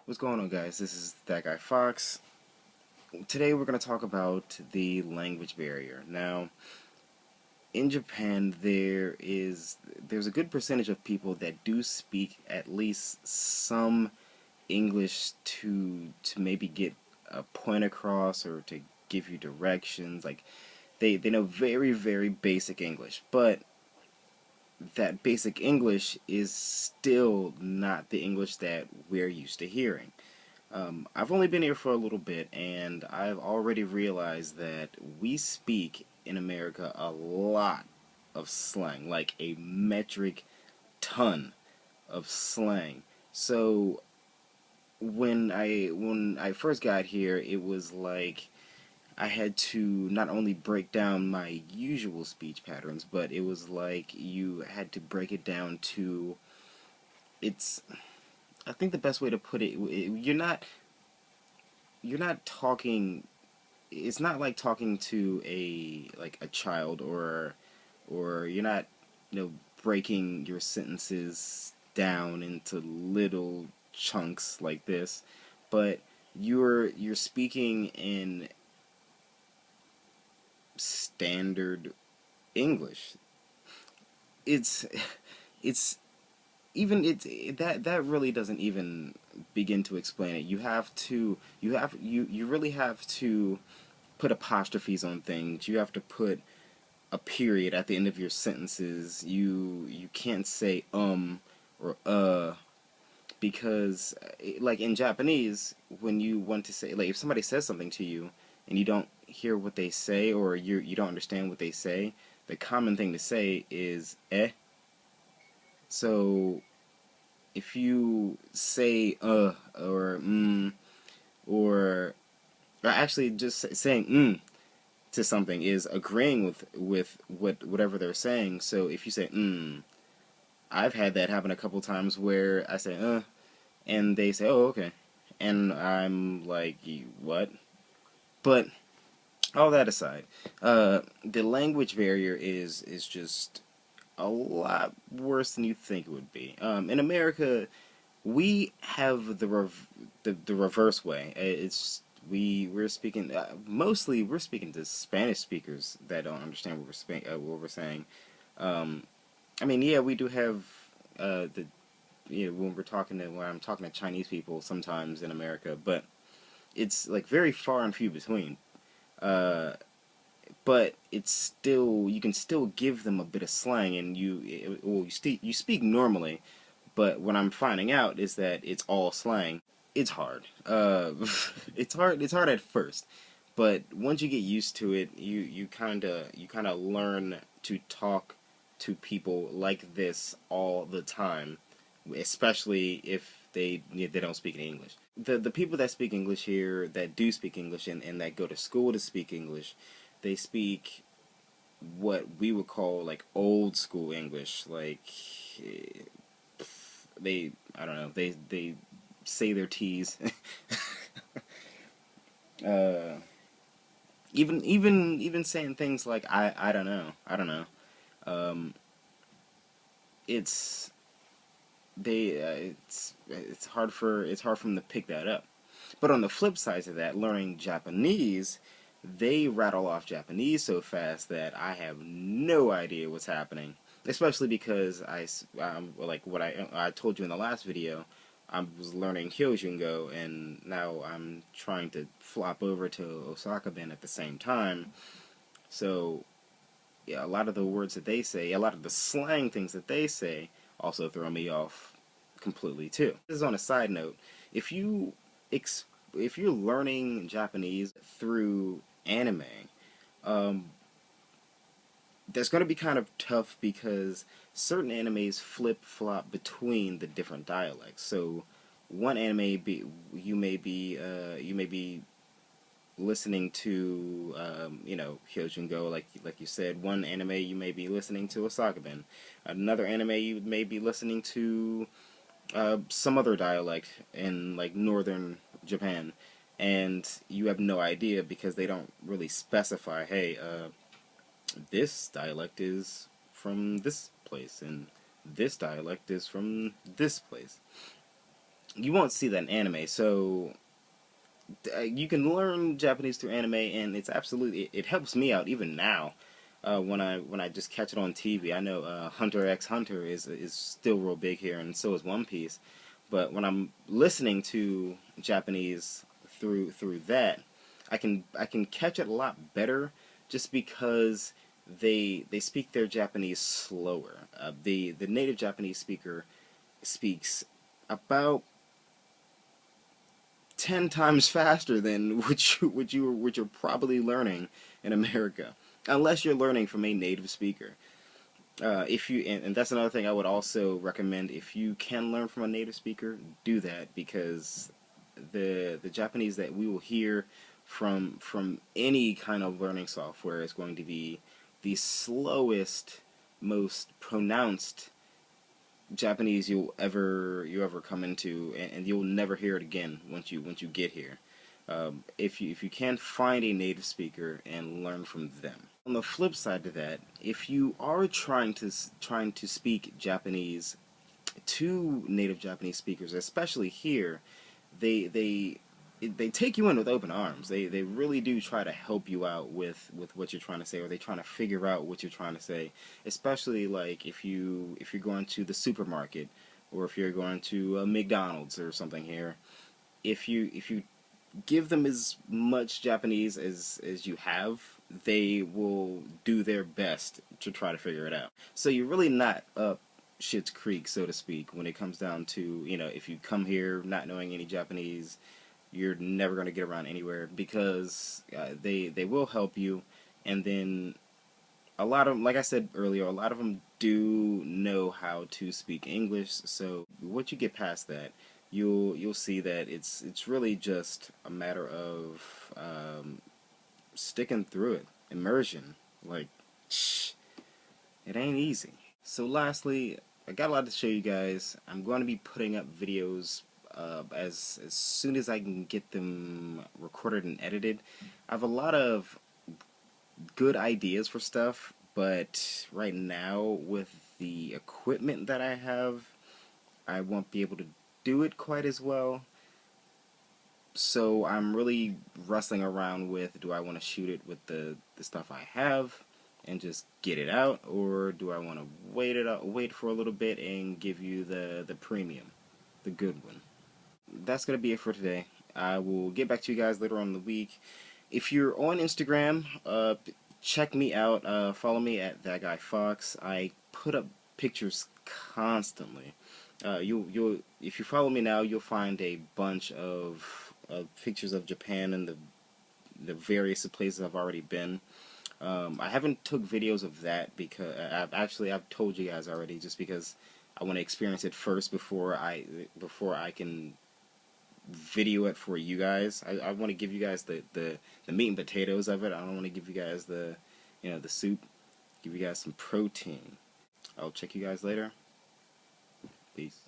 What's going on, guys? This is That Guy Fox. Today we're going to talk about the language barrier. Now, in Japan, there's a good percentage of people that do speak at least some English to maybe get a point across or to give you directions. Like they know very, very basic English, but that basic English is still not the English that we're used to hearing. I've only been here for a little bit, and I've already realized that we speak in America a lot of slang, like a metric ton of slang. So when I first got here, it was like I had to not only break down my usual speech patterns, but it was like you had to break it down to it's. I think the best way to put it, you're not talking. It's not like talking to a child, or you're not breaking your sentences down into little chunks like this, but you're speaking in standard English. It's it's even that really doesn't even begin to explain it. You really have to put apostrophes on things. You have to put a period at the end of your sentences. You can't say or because like in Japanese, when you want to say, like, if somebody says something to you and you don't hear what they say, or you don't understand what they say, the common thing to say is So if you say or actually just saying to something is agreeing with whatever they're saying. So if you say I've had that happen a couple times where I say and they say, oh, okay, and I'm like, what? But all that aside, the language barrier is just a lot worse than you think it would be. In America, we have the reverse way. We're speaking mostly we're speaking to Spanish speakers that don't understand what we're saying. I mean, yeah, we do have the when I'm talking to Chinese people sometimes in America, but it's like very far and few between. Uh, but it's still, you can still give them a bit of slang, and you speak normally. But what I'm finding out is that it's all slang. It's hard. It's hard. It's hard at first, but once you get used to it, you kind of learn to talk to people like this all the time, especially if they don't speak any English. The people that speak English here, that do speak English, and that go to school to speak English, they speak what we would call like old school English. Like eh, I don't know, they say their T's. uh, even saying things like I don't know, I don't know. Um, it's it's hard for them to pick that up. But on the flip side of that, learning Japanese, they rattle off Japanese so fast that I have no idea what's happening. Especially because like what I told you in the last video, I was learning Hyojungo, and now I'm trying to flop over to Osaka Ben at the same time. So yeah, a lot of the words that they say, a lot of the slang things that they say, also throw me off completely too. This is on a side note. If you if you're learning Japanese through anime, um, that's going to be kind of tough because certain animes flip flop between the different dialects. So one anime you may be listening to Hyojin Go, like you said. One anime you may be listening to Osaka-ben. Another anime you may be listening to some other dialect in like northern Japan, and you have no idea because they don't really specify. Hey, this dialect is from this place, and this dialect is from this place. you won't see that in anime. So you can learn Japanese through anime, and it's absolutely it helps me out even now. When I just catch it on TV, I know Hunter x Hunter is still real big here, and so is One Piece. But when I'm listening to Japanese through that, I can catch it a lot better just because they speak their Japanese slower. The native Japanese speaker speaks about 10 times faster than what you're probably learning in America, unless you're learning from a native speaker. If you and that's another thing I would also recommend. If you can learn from a native speaker, do that, because the Japanese that we will hear from any kind of learning software is going to be the slowest, most pronounced Japanese you ever come into, and you'll never hear it again once you get here. If you can find a native speaker and learn from them. On the flip side to that, if you are trying to speak Japanese to native Japanese speakers, especially here, they they they take you in with open arms. They really do try to help you out with what you're trying to say, or they trying to figure out what you're trying to say. Especially like if you're going to the supermarket, or if you're going to McDonald's or something here. If you give them as much Japanese as you have, they will do their best to try to figure it out. So you're really not up shit's creek, so to speak, when it comes down to, if you come here not knowing any Japanese, you're never going to get around anywhere, because they will help you. And then a lot of them, like I said earlier, a lot of them do know how to speak English. So once you get past that, you'll see that it's really just a matter of sticking through it, immersion. Like, it ain't easy. So lastly, I got a lot to show you guys. I'm going to be putting up videos as soon as I can get them recorded and edited. I have a lot of good ideas for stuff, but right now with the equipment that I have, I won't be able to do it quite as well. So I'm really wrestling around with, do I want to shoot it with the stuff I have and just get it out, or do I want to wait for a little bit and give you the premium, the good one. That's going to be it for today. I will get back to you guys later on in the week. If you're on Instagram, check me out. Follow me at That Guy Fox. I put up pictures constantly. You'll if you follow me now, you'll find a bunch of pictures of Japan and the various places I've already been. I haven't took videos of that because I've told you guys already, just because I want to experience it first before I can video it for you guys. I want to give you guys the meat and potatoes of it. I don't want to give you guys the soup. Give you guys some protein. I'll check you guys later. Peace.